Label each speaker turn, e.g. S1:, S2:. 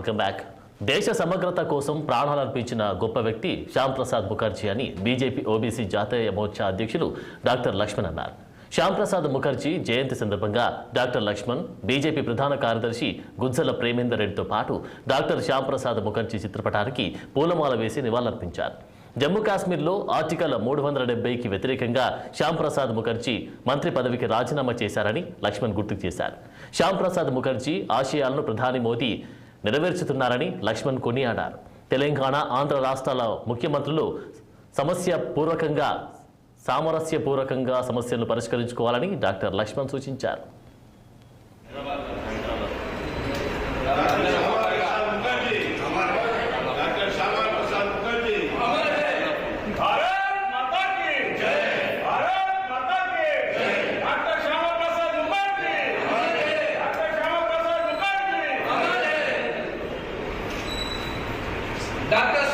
S1: Welcome back. దేశ సమగ్రత కోసం ప్రాణాలర్పించిన గొప్ప వ్యక్తి శ్యామ్ ప్రసాద్ ముఖర్జీ అని బీజేపీ ఓబీసీ జాతీయ మోర్చా అధ్యక్షులు డాక్టర్ లక్ష్మణ్ అన్నారు. శ్యామ్ ప్రసాద్ ముఖర్జీ జయంతి సందర్భంగా డాక్టర్ లక్ష్మణ్, బీజేపీ ప్రధాన కార్యదర్శి గుజ్జల ప్రేమేందర్ రెడ్డితో పాటు డాక్టర్ శ్యామ్ ప్రసాద్ ముఖర్జీ చిత్రపటానికి పూలమాల వేసి నివాళులర్పించారు. జమ్మూ కాశ్మీర్లో ఆర్టికల్ 370కి వ్యతిరేకంగా శ్యామ్ ప్రసాద్ ముఖర్జీ మంత్రి పదవికి రాజీనామా చేశారని లక్ష్మణ్ గుర్తుకు చేశారు. శ్యామ్ ప్రసాద్ ముఖర్జీ ఆశయాలను ప్రధాని మోదీ నెరవేర్చుతున్నారని లక్ష్మణ్ కొనియాడారు. తెలంగాణ, ఆంధ్ర రాష్ట్రాల ముఖ్యమంత్రులు సామరస్యపూర్వకంగా సమస్యలను పరిష్కరించుకోవాలని డాక్టర్ లక్ష్మణ్ సూచించారు.
S2: Dr.